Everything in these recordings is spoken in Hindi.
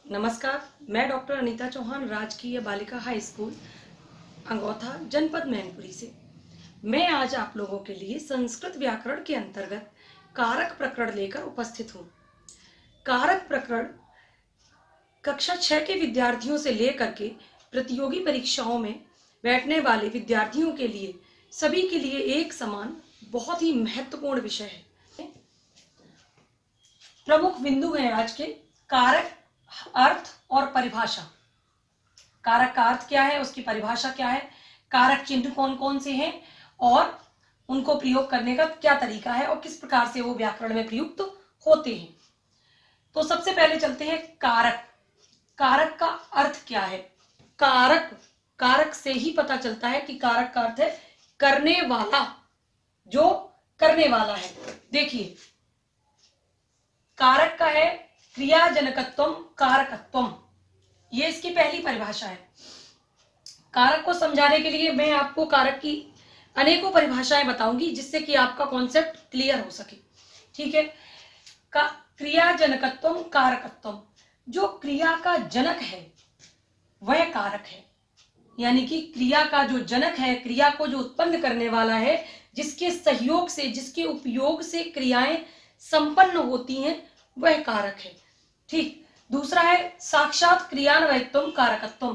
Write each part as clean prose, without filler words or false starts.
नमस्कार, मैं डॉक्टर अनीता चौहान राजकीय बालिका हाई स्कूल अंगौथा जनपद मैनपुरी से। मैं आज आप लोगों के लिए संस्कृत व्याकरण के अंतर्गत कारक प्रकरण लेकर उपस्थित हूँ। कारक प्रकरण कक्षा 6 के विद्यार्थियों से लेकर के प्रतियोगी परीक्षाओं में बैठने वाले विद्यार्थियों के लिए सभी के लिए एक समान बहुत ही महत्वपूर्ण विषय है। प्रमुख बिंदु है आज के कारक, अर्थ और परिभाषा। कारक का अर्थ क्या है, उसकी परिभाषा क्या है, कारक चिन्ह कौन कौन से हैं और उनको प्रयोग करने का क्या तरीका है और किस प्रकार से वो व्याकरण में प्रयुक्त होते हैं। तो सबसे पहले चलते हैं कारक। कारक का अर्थ क्या है? कारक से ही पता चलता है कि कारक का अर्थ है करने वाला, जो करने वाला है। देखिए, कारक का है क्रियाजनकत्वम कारकत्वम, ये इसकी पहली परिभाषा है। कारक को समझाने के लिए मैं आपको कारक की अनेकों परिभाषाएं बताऊंगी जिससे कि आपका कॉन्सेप्ट क्लियर हो सके। ठीक है, क्रियाजनकत्वम कारकत्वम, जो क्रिया का जनक है वह कारक है। यानी कि क्रिया का जो जनक है, क्रिया को जो उत्पन्न करने वाला है, जिसके सहयोग से, जिसके उपयोग से क्रियाएं संपन्न होती हैं, वह कारक है। ठीक। दूसरा है साक्षात क्रियान्वयत्वम कारकत्वम,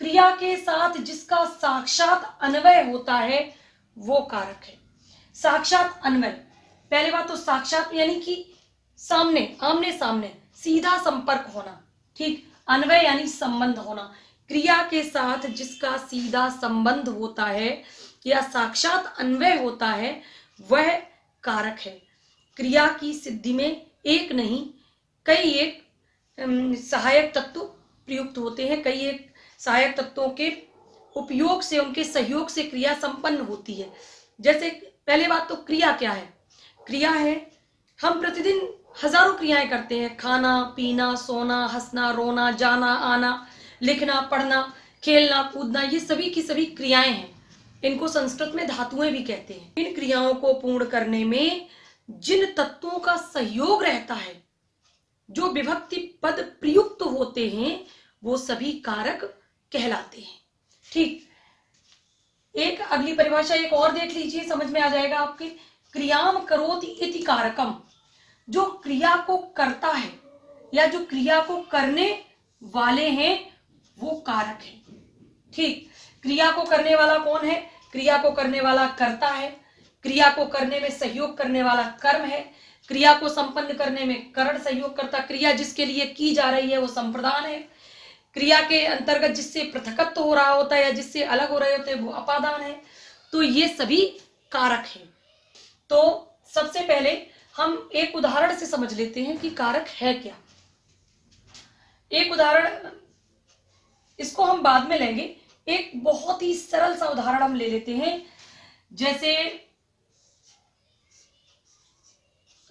क्रिया के साथ जिसका साक्षात अन्वय होता है वो कारक है। साक्षात अन्वय, पहली बात तो साक्षात यानी कि सामने, आमने सामने, सीधा संपर्क होना। ठीक। अन्वय यानी संबंध होना, क्रिया के साथ जिसका सीधा संबंध होता है या साक्षात अन्वय होता है वह कारक है। क्रिया की सिद्धि में एक नहीं कई एक सहायक तत्व प्रयुक्त होते हैं। कई एक सहायक तत्वों के उपयोग से, उनके सहयोग से क्रिया संपन्न होती है। जैसे पहले बात तो क्रिया क्या है? क्रिया है, हम प्रतिदिन हजारों क्रियाएं करते हैं। खाना, पीना, सोना, हंसना, रोना, जाना, आना, लिखना, पढ़ना, खेलना, कूदना, ये सभी की सभी क्रियाएं हैं। इनको संस्कृत में धातुएं भी कहते हैं। इन क्रियाओं को पूर्ण करने में जिन तत्वों का सहयोग रहता है, जो विभक्ति पद प्रयुक्त होते हैं, वो सभी कारक कहलाते हैं। ठीक। एक अगली परिभाषा एक और देख लीजिए, समझ में आ जाएगा आपके। क्रियाम करोति इति कारकम, जो क्रिया को करता है या जो क्रिया को करने वाले हैं वो कारक है। ठीक। क्रिया को करने वाला कौन है? क्रिया को करने वाला कर्ता है, क्रिया को करने में सहयोग करने वाला कर्म है, क्रिया को संपन्न करने में करण सहयोग करता, क्रिया जिसके लिए की जा रही है वो संप्रदान है, क्रिया के अंतर्गत जिससे पृथकत्व हो रहा होता है या जिससे अलग हो रहे होते हैं वो अपादान है। तो ये सभी कारक हैं। तो सबसे पहले हम एक उदाहरण से समझ लेते हैं कि कारक है क्या। एक उदाहरण, इसको हम बाद में लेंगे, एक बहुत ही सरल सा उदाहरण हम ले लेते हैं। जैसे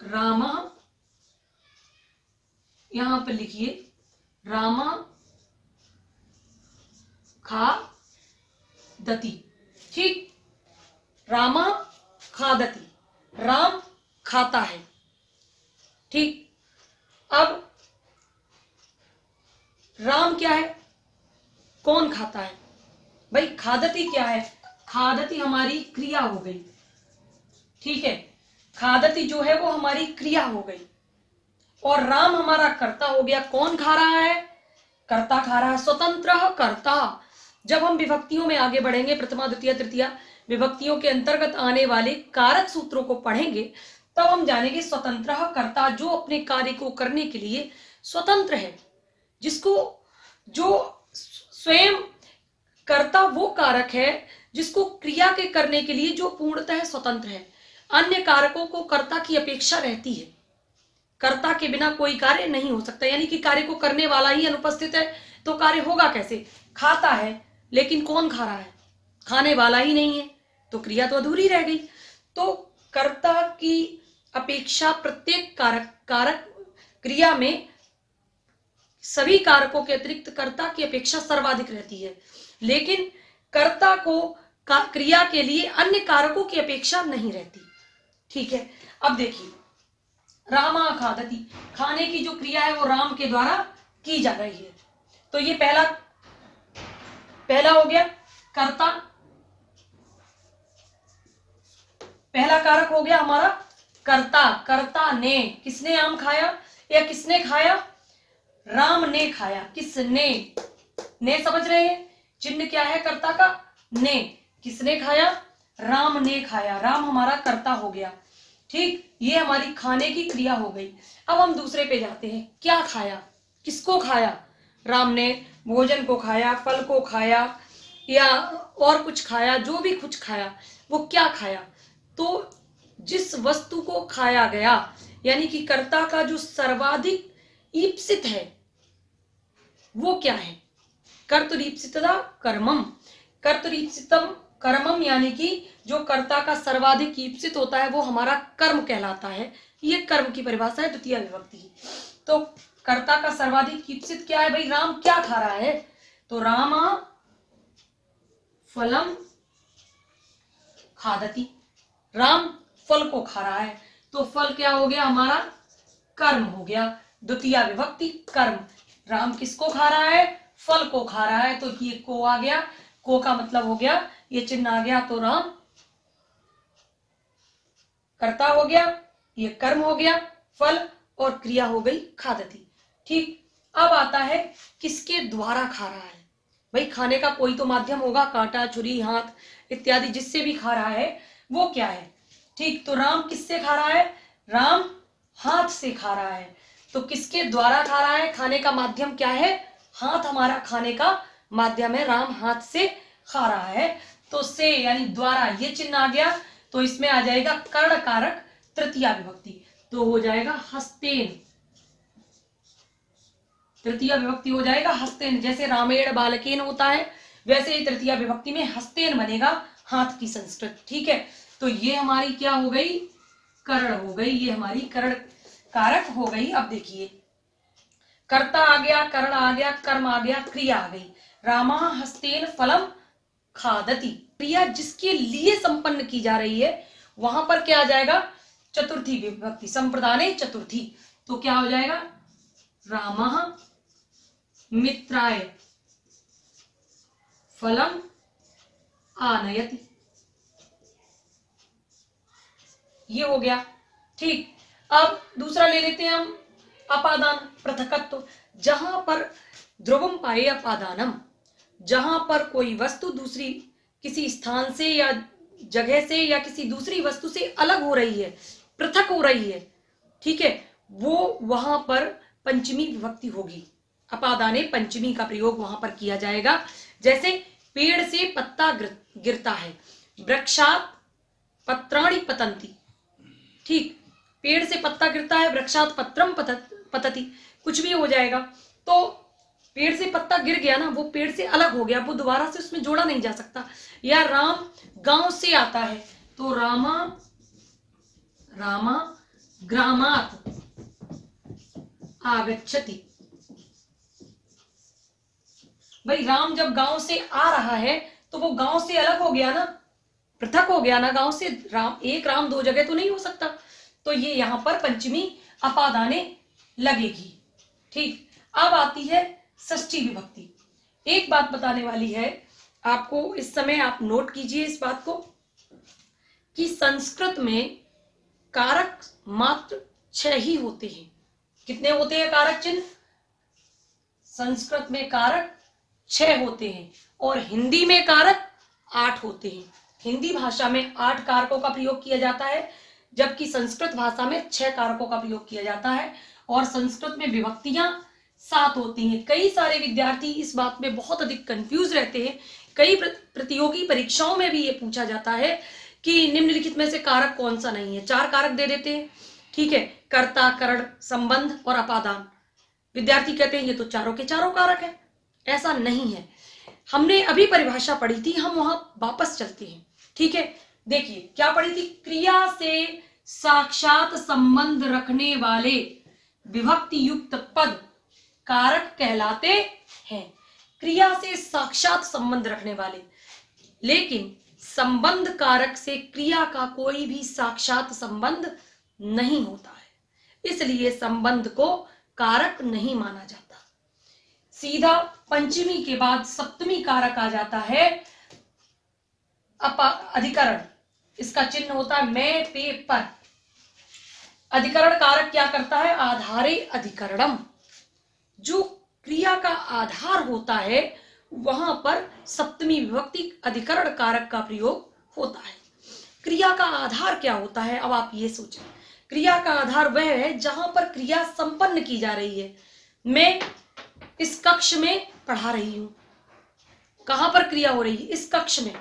रामा, यहां पर लिखिए रामा खादति। ठीक। रामा खादति, राम खाता है। ठीक। अब राम क्या है, कौन खाता है? भाई खादति क्या है? खादति हमारी क्रिया हो गई। ठीक है, खादति जो है वो हमारी क्रिया हो गई और राम हमारा कर्ता हो गया। कौन खा रहा है? कर्ता खा रहा है। स्वतंत्र कर्ता। जब हम विभक्तियों में आगे बढ़ेंगे, प्रथमा द्वितीय तृतीया विभक्तियों के अंतर्गत आने वाले कारक सूत्रों को पढ़ेंगे, तब हम जानेंगे स्वतंत्र कर्ता, जो अपने कार्य को करने के लिए स्वतंत्र है, जिसको जो स्वयं कर्ता वो कारक है जिसको क्रिया के करने के लिए जो पूर्णतः स्वतंत्र है। अन्य कारकों को कर्ता की अपेक्षा रहती है। कर्ता के बिना कोई कार्य नहीं हो सकता, यानी कि कार्य को करने वाला ही अनुपस्थित है तो कार्य होगा कैसे? खाता है लेकिन कौन खा रहा है? खाने वाला ही नहीं है, तो क्रिया तो अधूरी रह गई। तो कर्ता की अपेक्षा प्रत्येक कारक क्रिया में सभी कारकों के अतिरिक्त कर्ता की अपेक्षा सर्वाधिक रहती है, लेकिन कर्ता को क्रिया के लिए अन्य कारकों की अपेक्षा नहीं रहती। ठीक है। अब देखिए, रामा खादति, खाने की जो क्रिया है वो राम के द्वारा की जा रही है। तो ये पहला हो गया कर्ता, पहला कारक हो गया हमारा कर्ता। कर्ता ने, किसने आम खाया या किसने खाया? राम ने खाया। किसने? ने समझ रहे हैं, चिन्ह क्या है कर्ता का? ने। किसने खाया? राम ने खाया। राम हमारा कर्ता हो गया। ठीक, ये हमारी खाने की क्रिया हो गई। अब हम दूसरे पे जाते हैं। क्या खाया? किसको खाया? राम ने भोजन को खाया, फल को खाया या और कुछ खाया, जो भी कुछ खाया वो क्या खाया? तो जिस वस्तु को खाया गया, यानी कि कर्ता का जो सर्वाधिक ईप्सित है वो क्या है? कर्तरीप्सितता कर्मम। कर्तरीप्सितम कर्मम, यानी कि जो कर्ता का सर्वाधिक ईप्सित होता है वो हमारा कर्म कहलाता है। ये कर्म की परिभाषा है द्वितीय विभक्ति की। तो कर्ता का सर्वाधिक ईप्सित क्या है भाई? राम क्या खा रहा है? तो रामा फलम खादति। राम फल को खा रहा है। तो फल क्या हो गया हमारा? कर्म हो गया। द्वितीय विभक्ति कर्म। राम किसको खा रहा है? फल को खा रहा है। तो ये को आ गया, को का मतलब हो गया, ये चिन्ह आ गया। तो राम कर्ता हो गया, ये कर्म हो गया, फल और क्रिया हो गई खादति। ठीक, अब आता है किसके द्वारा खा रहा है? भाई खाने का कोई तो माध्यम होगा, कांटा, छुरी, हाथ इत्यादि, जिससे भी खा रहा है वो क्या है? ठीक, तो राम किससे खा रहा है? राम हाथ से खा रहा है। तो किसके द्वारा खा रहा है? खाने का माध्यम क्या है? हाथ हमारा खाने का माध्यम है। राम हाथ से खा रहा है। तो से यानी द्वारा, ये चिन्ह आ गया। तो इसमें आ जाएगा कर्ण कारक तृतीय विभक्ति। तो हो जाएगा हस्तेन। तृतीय विभक्ति हो जाएगा हस्तेन। जैसे रामेण बालकेन होता है वैसे ही तृतीय विभक्ति में हस्तेन बनेगा, हाथ की संस्कृत। ठीक है, तो ये हमारी क्या हो गई? कर्ण हो गई। ये हमारी कर्ण कारक हो गई। अब देखिए, कर्ता आ गया, कर्ण आ गया, कर्म आ गया, क्रिया आ गई। रामा हस्तेन फलम खादति। क्रिया जिसके लिए संपन्न की जा रही है वहां पर क्या आ जाएगा? चतुर्थी विभक्ति, संप्रदाने चतुर्थी। तो क्या हो जाएगा? रामः मित्राय फलम आनयति। ये हो गया। ठीक, अब दूसरा ले लेते हैं हम, अपादान पृथकत्व। जहां पर ध्रुवम पाए अपादानम, जहां पर कोई वस्तु दूसरी किसी स्थान से या जगह से या किसी दूसरी वस्तु से अलग हो रही है, पृथक हो रही है, ठीक है, वो वहां पर पंचमी विभक्ति होगी। अपादाने पंचमी का प्रयोग वहां पर किया जाएगा। जैसे पेड़ से पत्ता गिरता है, वृक्षात पत्राणि पतंती। ठीक, पेड़ से पत्ता गिरता है, वृक्षात पत्रम पतति, कुछ भी हो जाएगा। तो पेड़ से पत्ता गिर गया ना, वो पेड़ से अलग हो गया, वो दोबारा से उसमें जोड़ा नहीं जा सकता। या राम गांव से आता है, तो रामा ग्रामात आगच्छति। भाई राम जब गांव से आ रहा है तो वो गांव से अलग हो गया ना, पृथक हो गया ना गांव से। एक राम दो जगह तो नहीं हो सकता। तो ये यहां पर पंचमी अपादाने लगेगी। ठीक, अब आती है षष्ठी विभक्ति। एक बात बताने वाली है आपको, इस समय आप नोट कीजिए इस बात को कि संस्कृत में कारक मात्र 6 ही होते हैं। कितने होते हैं कारक चिन्ह? संस्कृत में कारक 6 होते हैं और हिंदी में कारक 8 होते हैं। हिंदी भाषा में 8 कारकों का प्रयोग किया जाता है, जबकि संस्कृत भाषा में 6 कारकों का प्रयोग किया जाता है। और संस्कृत में विभक्तियां 7 होती हैं। कई सारे विद्यार्थी इस बात में बहुत अधिक कंफ्यूज रहते हैं। कई प्रतियोगी परीक्षाओं में भी ये पूछा जाता है कि निम्नलिखित में से कारक कौन सा नहीं है। 4 कारक दे देते हैं, ठीक है, कर्ता, करण, संबंध और अपादान। विद्यार्थी कहते हैं ये तो चारों के चारों कारक है। ऐसा नहीं है, हमने अभी परिभाषा पढ़ी थी, हम वहां वापस चलते हैं। ठीक है, देखिए क्या पढ़ी थी? क्रिया से साक्षात संबंध रखने वाले विभक्ति युक्त पद कारक कहलाते हैं। क्रिया से साक्षात संबंध रखने वाले, लेकिन संबंध कारक से क्रिया का कोई भी साक्षात संबंध नहीं होता है, इसलिए संबंध को कारक नहीं माना जाता। सीधा पंचमी के बाद सप्तमी कारक आ जाता है अधिकरण। इसका चिन्ह होता है मैं पे पर। अधिकरण कारक क्या करता है? आधारे अधिकरणम। जो क्रिया का आधार होता है वहां पर सप्तमी विभक्ति अधिकरण कारक का प्रयोग होता है। क्रिया का आधार क्या होता है? अब आप ये सोचें। क्रिया का आधार वह है जहां पर क्रिया संपन्न की जा रही है। मैं इस कक्ष में पढ़ा रही हूं। कहां पर क्रिया हो रही है? इस कक्ष में।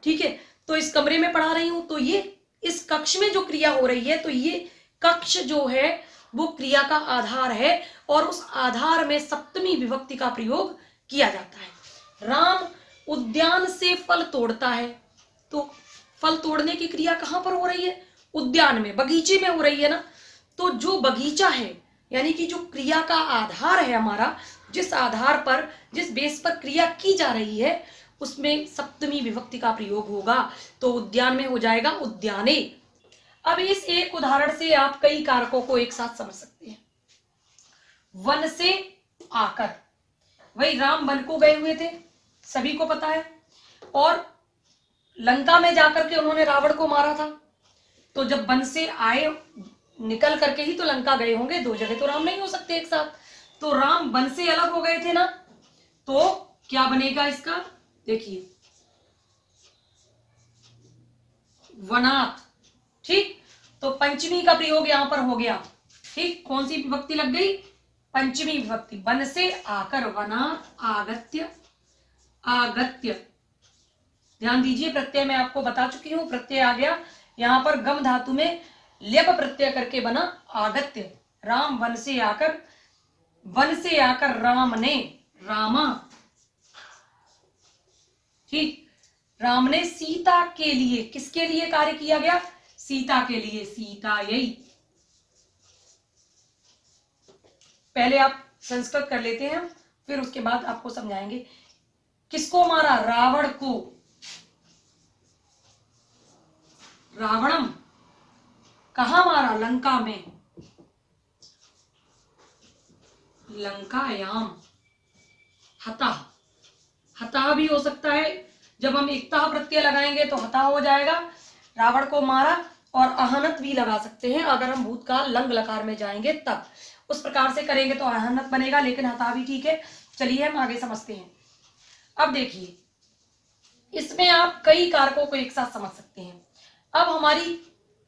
ठीक है, तो इस कमरे में पढ़ा रही हूं, तो ये इस कक्ष में जो क्रिया हो रही है, तो ये कक्ष जो है वो क्रिया का आधार है और उस आधार में सप्तमी विभक्ति का प्रयोग किया जाता है। राम उद्यान से फल तोड़ता है, तो फल तोड़ने की क्रिया कहां पर हो रही है? उद्यान में, बगीचे में हो रही है ना। तो जो बगीचा है यानी कि जो क्रिया का आधार है हमारा, जिस आधार पर, जिस बेस पर क्रिया की जा रही है, उसमें सप्तमी विभक्ति का प्रयोग होगा। तो उद्यान में हो जाएगा उद्याने। अब इस एक उदाहरण से आप कई कारकों को एक साथ समझ सकते हैं। वन से आकर, वही राम वन को गए हुए थे, सभी को पता है, और लंका में जाकर के उन्होंने रावण को मारा था। तो जब वन से आए, निकल करके ही तो लंका गए होंगे, दो जगह तो राम नहीं हो सकते एक साथ। तो राम वन से अलग हो गए थे ना, तो क्या बनेगा इसका? देखिए, वनात। ठीक, तो पंचमी का प्रयोग यहां पर हो गया। ठीक, कौन सी विभक्ति लग गई? पंचमी विभक्ति। वन से आकर, वनात आगत्य। आगत्य, ध्यान दीजिए, प्रत्यय मैं आपको बता चुकी हूं, प्रत्यय आ गया यहां पर गम धातु में लेप प्रत्यय करके बना आगत्य। राम वन से आकर, वन से आकर राम ने, रामा। ठीक, राम ने सीता के लिए, किसके लिए कार्य किया गया? सीता के लिए, सीतायै। पहले आप संस्कृत कर लेते हैं, फिर उसके बाद आपको समझाएंगे। किसको मारा? रावण को। रावणम, कहां मारा? लंका में। लंकायाम। हतः, हतः भी हो सकता है, जब हम एकता प्रत्यय लगाएंगे तो हतः हो जाएगा। रावण को मारा, और अहनत भी लगा सकते हैं अगर हम भूतकाल लंग लकार में जाएंगे तब। उस प्रकार से करेंगे तो अहनत बनेगा, लेकिन हतः भी ठीक है। चलिए हम आगे समझते हैं। अब देखिए, इसमें आप कई कारकों को एक साथ समझ सकते हैं। अब हमारी,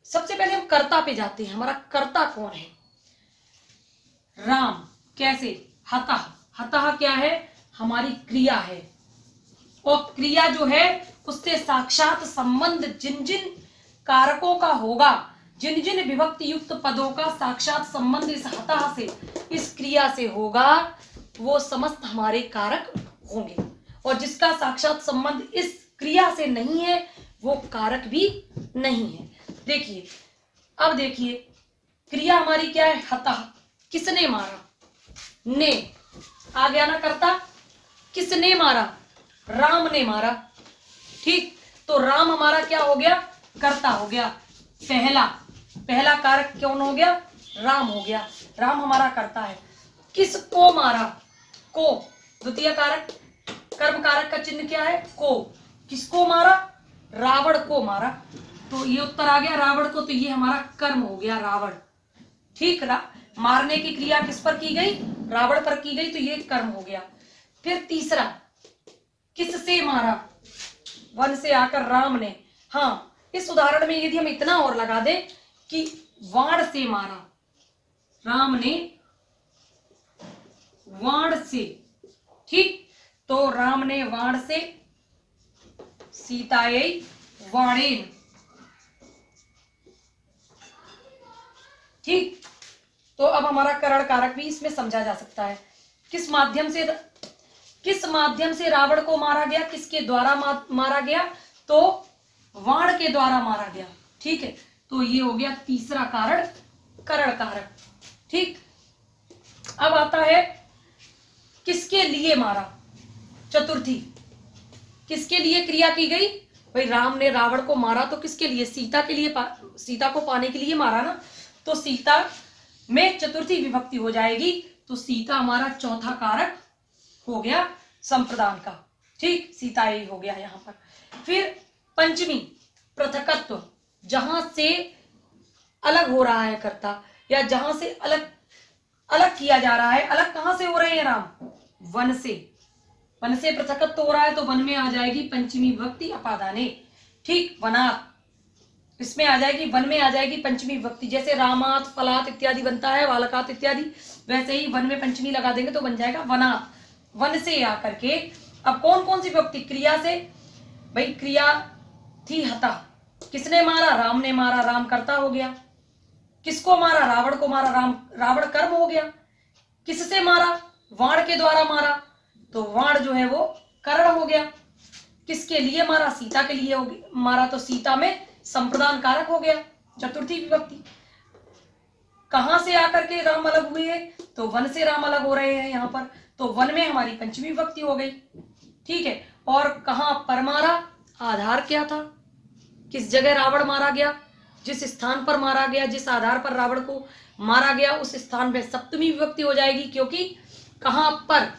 सबसे पहले हम कर्ता पे जाते हैं। हमारा कर्ता कौन है? राम। कैसे? हतः। हतः क्या है? हमारी क्रिया है, और क्रिया जो है उससे साक्षात संबंध जिन जिन कारकों का होगा, जिन जिन विभक्ति युक्त पदों का साक्षात संबंध इस हतः से, इस क्रिया से होगा, वो समस्त हमारे कारक होंगे। और जिसका साक्षात संबंध इस क्रिया से नहीं है, वो कारक भी नहीं है। देखिए, अब देखिए, क्रिया हमारी क्या है? हतः। किसने मारा? ने, आ गया ना कर्ता। किसने मारा? राम ने मारा। ठीक, तो राम हमारा क्या हो गया? कर्ता हो गया। पहला, पहला कारक कौन हो गया? राम हो गया। राम हमारा कर्ता है। किसको मारा? को, द्वितीय कारक। कर्म कारक का चिन्ह क्या है? को। किसको मारा? रावण को मारा। तो ये उत्तर आ गया रावण को, तो ये हमारा कर्म हो गया, रावण। ठीक, मारने की क्रिया किस पर की गई? रावण पर की गई, तो ये कर्म हो गया। फिर तीसरा, किससे मारा? वन से आकर राम ने। हाँ, इस उदाहरण में यदि हम इतना और लगा दें कि वाण से मारा, राम ने वाण से। ठीक, तो राम ने वाण से, सीतायै वाणेन। ठीक, तो अब हमारा करण कारक भी इसमें समझा जा सकता है। किस माध्यम से रावण को मारा गया? किसके द्वारा मारा गया? तो वाण के द्वारा मारा गया। ठीक है, तो ये हो गया तीसरा कारण, करण कारक। ठीक, अब आता है किसके लिए मारा? चतुर्थी। किसके लिए क्रिया की गई? भाई राम ने रावण को मारा तो किसके लिए? सीता के लिए, सीता को पाने के लिए मारा ना। तो सीता में चतुर्थी विभक्ति हो जाएगी, तो सीता हमारा चौथा कारक हो गया संप्रदान का। ठीक, सीता यही हो गया यहाँ पर। फिर पंचमी पृथकत्व, जहां से अलग हो रहा है कर्ता, या जहां से अलग अलग किया जा रहा है। अलग कहां से हो रहे हैं राम? वन से। वन से पृथकत्व हो रहा है तो वन में आ जाएगी पंचमी विभक्ति अपादाने। ठीक, वनात् इसमें आ जाएगी, वन में आ जाएगी पंचमी विभक्ति। जैसे रामात, फलात इत्यादि बनता है, बालकात इत्यादि, वैसे ही वन में पंचमी लगा देंगे तो बन जाएगा वनात्। वन से आकर के अब कौन कौन सी विभक्ति? क्रिया से, भाई क्रिया थी हता, किसने मारा? राम ने मारा, राम कर्ता हो गया। किसको मारा? रावण को मारा, राम रावण कर्म हो गया। किससे मारा? वाण के द्वारा मारा, तो वाण जो है वो करण हो गया। किसके लिए मारा? सीता के लिए मारा, तो सीता में संप्रदान कारक हो गया, चतुर्थी विभक्ति। कहां से आकर के राम अलग हुए हैं? तो वन से राम अलग हो रहे हैं यहाँ पर, तो वन में हमारी पंचमी विभक्ति हो गई। ठीक है, और कहां पर मारा? आधार क्या था? किस जगह रावण मारा गया? जिस स्थान पर मारा गया, जिस आधार पर रावण को मारा गया, उस स्थान में सप्तमी विभक्ति हो जाएगी, क्योंकि कहां पर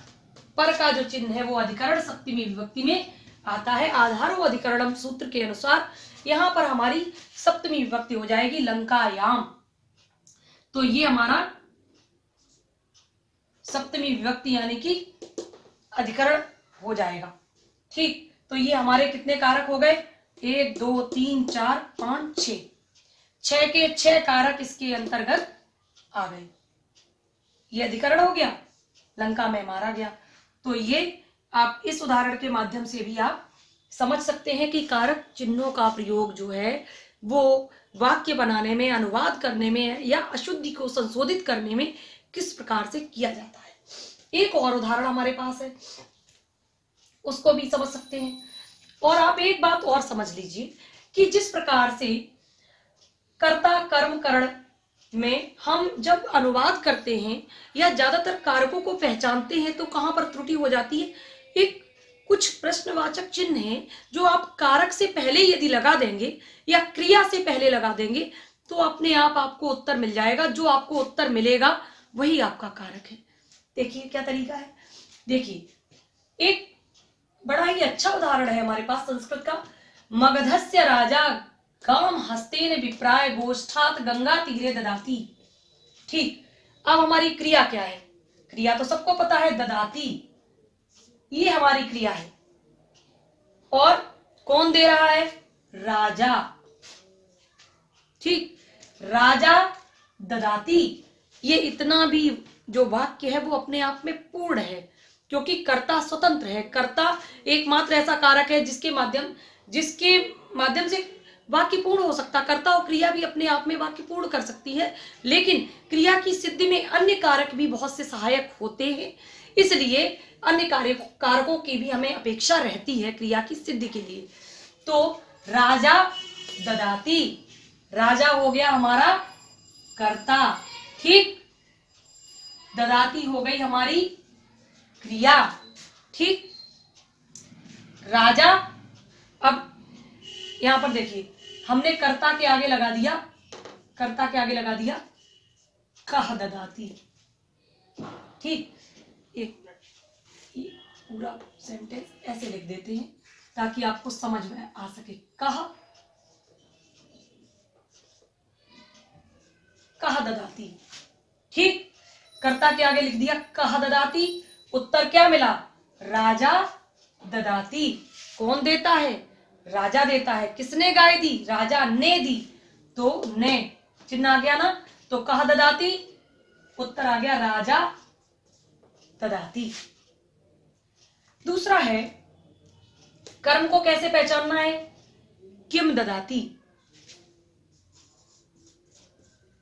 का जो चिन्ह है वो अधिकरण सप्तमी विभक्ति में आता है। आधारो अधिकरणम सूत्र के अनुसार यहां पर हमारी सप्तमी विभक्ति हो जाएगी लंकायाम। तो ये हमारा सप्तमी विभक्ति यानी कि अधिकरण हो जाएगा। ठीक, तो ये हमारे कितने कारक हो गए? 1 2 3 4 5 6, 6 के 6 कारक इसके अंतर्गत आ गए। ये अधिकरण हो गया, लंका में मारा गया। तो ये आप इस उदाहरण के माध्यम से भी आप समझ सकते हैं कि कारक चिन्हों का प्रयोग जो है वो वाक्य बनाने में, अनुवाद करने में या अशुद्धि को संशोधित करने में किस प्रकार से किया जाता है। एक और उदाहरण हमारे पास है, उसको भी समझ सकते हैं। और आप एक बात और समझ लीजिए कि जिस प्रकार से कर्ता कर्म करण में हम जब अनुवाद करते हैं या ज्यादातर कारकों को पहचानते हैं तो कहां पर त्रुटि हो जाती है? एक कुछ प्रश्नवाचक चिन्ह हैं जो आप कारक से पहले यदि लगा देंगे या क्रिया से पहले लगा देंगे तो अपने आप आपको उत्तर मिल जाएगा। जो आपको उत्तर मिलेगा वही आपका कारक है। देखिए क्या तरीका है। देखिए, एक बड़ा ही अच्छा उदाहरण है हमारे पास संस्कृत का। मगधस्य राजा गाम हस्तेन विप्राय गोष्ठात गंगा तीरे ददाती। ठीक, अब हमारी क्रिया क्या है? क्रिया तो सबको पता है, ददाती, ये हमारी क्रिया है। और कौन दे रहा है? राजा। ठीक, राजा ददाती, ये इतना भी जो वाक्य है वो अपने आप में पूर्ण है, क्योंकि कर्ता स्वतंत्र है। कर्ता एकमात्र ऐसा कारक है जिसके माध्यम से वाक्य पूर्ण हो सकता। कर्ता और क्रिया भी अपने आप में वाक्य पूर्ण कर सकती है, लेकिन क्रिया की सिद्धि में अन्य कारक भी बहुत से सहायक होते हैं, इसलिए अन्य कारकों की भी हमें अपेक्षा रहती है क्रिया की सिद्धि के लिए। तो राजा ददाती, राजा हो गया हमारा कर्ता। ठीक, ददाती हो गई हमारी क्रिया। ठीक, राजा। अब यहां पर देखिए, हमने कर्ता के आगे लगा दिया, कर्ता के आगे लगा दिया कह ददाती। ठीक, एक पूरा सेंटेंस ऐसे लिख देते हैं ताकि आपको समझ में आ सके। कह ददाती। ठीक, कर्ता के आगे लिख दिया कह ददाती। उत्तर क्या मिला? राजा ददाती। कौन देता है? राजा देता है। किसने गाय दी? राजा ने दी, तो ने चिन्ह आ गया ना। तो कह ददाती, उत्तर आ गया राजा ददाती। दूसरा है, कर्म को कैसे पहचानना है? किम ददाती।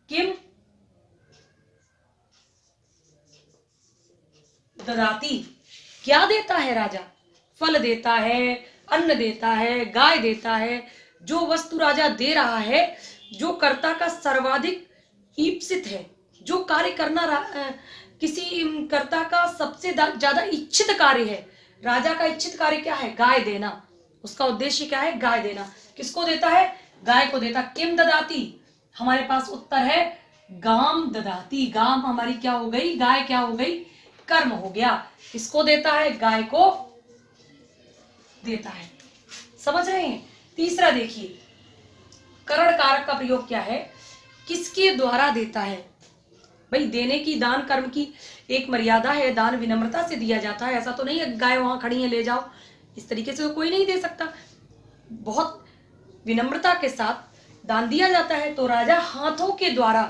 किम ददाती, क्या देता है राजा? फल देता है, अन्न देता है, गाय देता है। जो वस्तु राजा दे रहा है, जो कर्ता का सर्वाधिक ईप्सित है, जो कार्य करना किसी कर्ता का सबसे ज्यादा इच्छित कार्य है। राजा का इच्छित कार्य क्या है? गाय देना। उसका उद्देश्य क्या है? गाय देना। किसको देता है? गाय को देता। किम ददाती, हमारे पास उत्तर है गाम ददाती। गाम हमारी क्या हो गई? गाय क्या हो गई? कर्म हो गया। किसको देता है? गाय को देता है। समझ रहे हैं? तीसरा देखिए, करण कारक का प्रयोग क्या है? किसके द्वारा देता है? भाई देने की, दान कर्म की एक मर्यादा है। दान विनम्रता से दिया जाता है। ऐसा तो नहीं है गाय वहां खड़ी है ले जाओ, इस तरीके से तो कोई नहीं दे सकता। बहुत विनम्रता के साथ दान दिया जाता है। तो राजा हाथों के द्वारा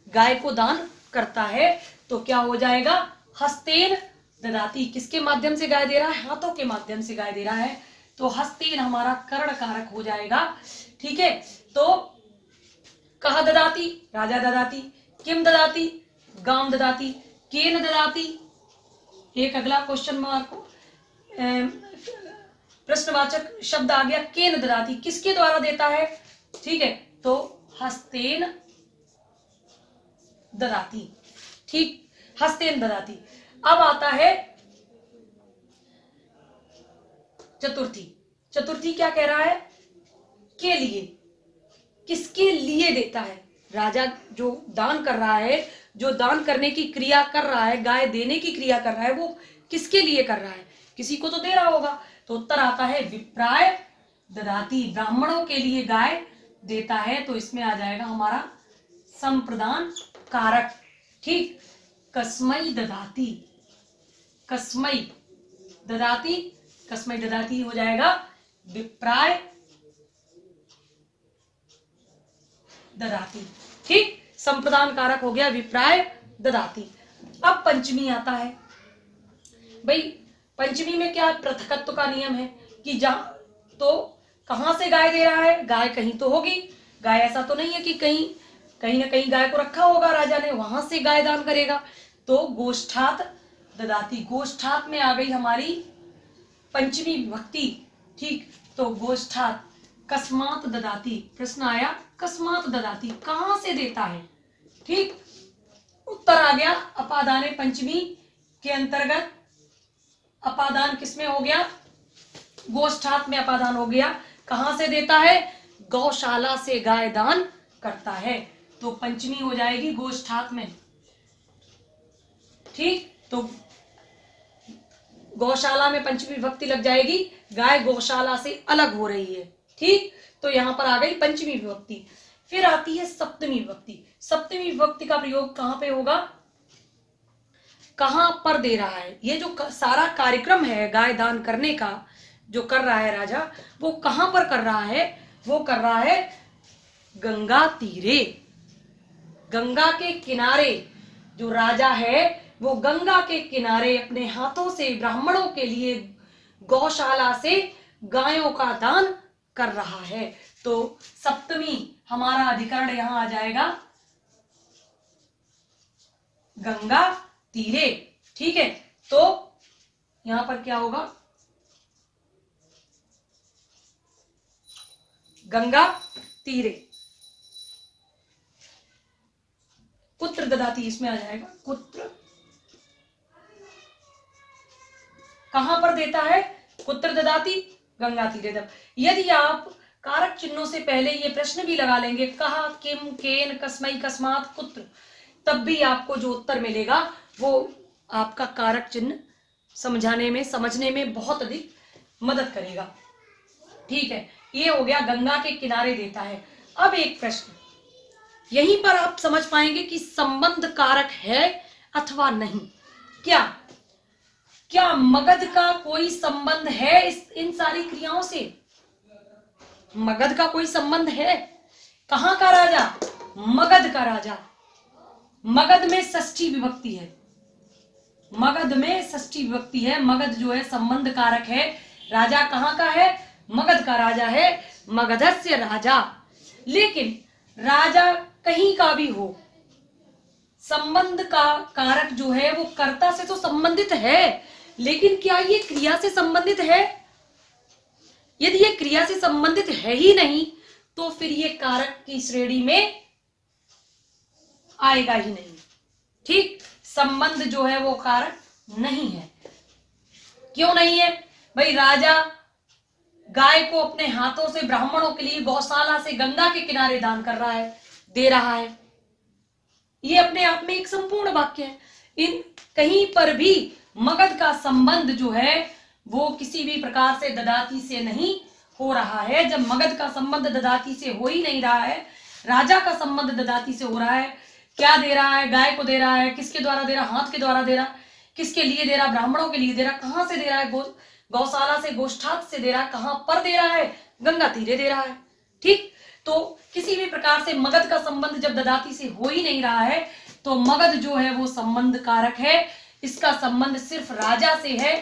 गाय को दान करता है। तो क्या हो जाएगा? हस्तेन ददाती। किसके माध्यम से गाय दे रहा है? हाथों के माध्यम से गाय दे रहा है। तो हस्तेन हमारा करण कारक हो जाएगा। ठीक है, तो कहा ददाती? राजा ददाती। किम ददाती? गाम ददाती। केन ददाती? एक अगला क्वेश्चन मार्क प्रश्नवाचक शब्द आ गया, केन ददाती। किसके द्वारा देता है? ठीक है, तो हस्तेन ददाती। ठीक, हस्तेन ददाती। अब आता है चतुर्थी। चतुर्थी क्या कह रहा है? के लिए। किसके लिए देता है? राजा जो दान कर रहा है, जो दान करने की क्रिया कर रहा है, गाय देने की क्रिया कर रहा है, वो किसके लिए कर रहा है? किसी को तो दे रहा होगा। तो उत्तर आता है विप्राय ददाती। ब्राह्मणों के लिए गाय देता है। तो इसमें आ जाएगा हमारा संप्रदान कारक। ठीक, कस्मै ददाती। कस्मै ददाती, कस्मै ददाती हो जाएगा विप्राय ददाती। ठीक, संप्रदान कारक हो गया विप्राय ददाती। अब पंचमी आता है। भाई पंचमी में क्या पृथकत्व का नियम है कि जहां तो कहां से गाय दे रहा है? गाय कहीं तो होगी। गाय ऐसा तो नहीं है कि कहीं ना कहीं गाय को रखा होगा राजा ने, वहां से गाय दान करेगा। तो गोष्ठात ददाती। गोष्ठात में आ गई हमारी पंचमी विभक्ति। ठीक, तो गोष्ठात। कस्मात ददाती। प्रश्न आया कस्मात ददाती, कहां से देता है? ठीक, उत्तर आ गया अपादाने पंचमी के अंतर्गत। अपादान किसमें हो गया? गोष्ठात में अपादान हो गया। कहां से देता है? गौशाला से गाय दान करता है। तो पंचमी हो जाएगी गोष्ठात में। ठीक, तो गौशाला में पंचमी विभक्ति लग जाएगी। गाय गौशाला से अलग हो रही है। ठीक, तो यहां पर आ गई पंचमी विभक्ति। फिर आती है सप्तमी विभक्ति। सप्तमी विभक्ति का प्रयोग कहां पे होगा? कहां पर दे रहा है? ये जो सारा कार्यक्रम है गाय दान करने का जो कर रहा है राजा, वो कहां पर कर रहा है? वो कर रहा है गंगा तीरे। गंगा के किनारे जो राजा है वो गंगा के किनारे अपने हाथों से ब्राह्मणों के लिए गौशाला से गायों का दान कर रहा है। तो सप्तमी हमारा अधिकरण यहां आ जाएगा गंगा तीरे। ठीक है, तो यहां पर क्या होगा? गंगा तीरे। पुत्र ददाती इसमें आ जाएगा। पुत्र कहां पर देता है? पुत्र ददाती गंगा तीरे। यदि आप कारक चिन्हों से पहले ये प्रश्न भी लगा लेंगे, कहा, किम, केन, कस्मै, कस्मात, पुत्र, तब भी आपको जो उत्तर मिलेगा वो आपका कारक चिन्ह समझाने में, समझने में बहुत अधिक मदद करेगा। ठीक है, ये हो गया गंगा के किनारे देता है। अब एक प्रश्न, यहीं पर आप समझ पाएंगे कि संबंध कारक है अथवा नहीं। क्या मगध का कोई संबंध है इन सारी क्रियाओं से? मगध का कोई संबंध है? कहां का राजा? मगध का राजा। मगध में षष्ठी विभक्ति है। मगध में षष्ठी विभक्ति है। मगध जो है संबंध कारक है। राजा कहां का है? मगध का राजा है। मगधस्य राजा। लेकिन राजा कहीं का भी हो, संबंध का कारक जो है वो कर्ता से तो संबंधित है, लेकिन क्या ये क्रिया से संबंधित है? यदि ये क्रिया से संबंधित है ही नहीं तो फिर ये कारक की श्रेणी में आएगा ही नहीं। ठीक, संबंध जो है वो कारक नहीं है। क्यों नहीं है? भाई राजा गाय को अपने हाथों से ब्राह्मणों के लिए गौशाला से गंगा के किनारे दान कर रहा है, दे रहा है। ये अपने आप में एक संपूर्ण वाक्य है। इन कहीं पर भी मगध का संबंध जो है वो किसी भी प्रकार से ददाती से नहीं हो रहा है। जब मगध का संबंध ददाती से हो ही नहीं रहा है, राजा का संबंध ददाती से हो रहा है, क्या दे रहा है? गाय को दे रहा है। किसके द्वारा दे रहा? हाथ के द्वारा दे रहा। किसके लिए दे रहा? ब्राह्मणों के लिए दे रहा। कहां से दे रहा है? गौशाला से, गोष्ठात से दे रहा है। कहां पर दे रहा है? गंगा तीरे दे रहा है। ठीक, तो किसी भी प्रकार से मगध का संबंध जब ददाती से हो ही नहीं रहा है तो मगध जो है वो संबंध कारक है। इसका संबंध सिर्फ राजा से है,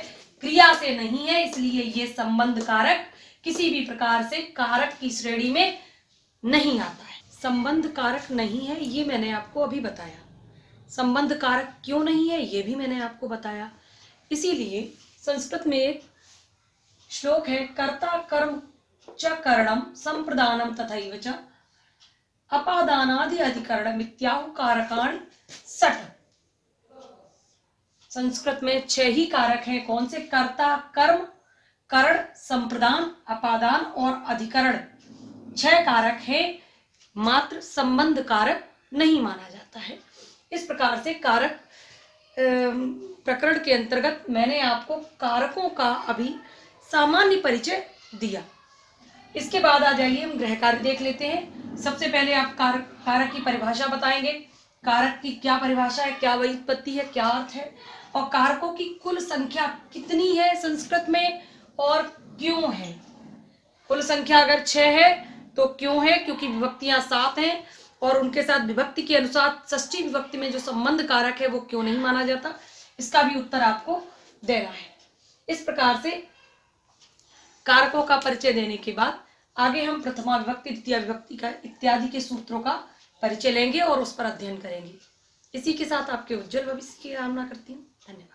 क्रिया से नहीं है, इसलिए ये संबंध कारक किसी भी प्रकार से कारक की श्रेणी में नहीं आता है। संबंध कारक नहीं है ये मैंने आपको अभी बताया। संबंध कारक क्यों नहीं है ये भी मैंने आपको बताया। इसीलिए संस्कृत में एक श्लोक है, कर्ता कर्म च करणम संप्रदानम तथैव च अपादानादि अधिकरणम इत्याहु कारकाणि सठ। संस्कृत में 6 ही कारक हैं। कौन से? कर्ता, कर्म, करण, संप्रदान, अपादान और अधिकरण। 6 कारक हैं, मात्र संबंध कारक नहीं माना जाता है। इस प्रकार से कारक प्रकरण के अंतर्गत मैंने आपको कारकों का अभी सामान्य परिचय दिया। इसके बाद आ जाइए हम गृह कार्य देख लेते हैं। सबसे पहले आप कारक की परिभाषा बताएंगे। कारक की क्या परिभाषा है, क्या व्युत्पत्ति है, क्या अर्थ है, और कारकों की कुल संख्या कितनी है संस्कृत में और क्यों है। कुल संख्या अगर 6 है तो क्यों है? क्योंकि विभक्तियां 7 हैं और उनके साथ विभक्ति के अनुसार षष्ठी विभक्ति में जो संबंध कारक है वो क्यों नहीं माना जाता, इसका भी उत्तर आपको देना है। इस प्रकार से कारकों का परिचय देने के बाद आगे हम प्रथमा विभक्ति, द्वितीय विभक्ति का इत्यादि के सूत्रों का परिचय लेंगे और उस पर अध्ययन करेंगे। इसी के साथ आपके उज्जवल भविष्य की कामना करती हूँ। धन्यवाद।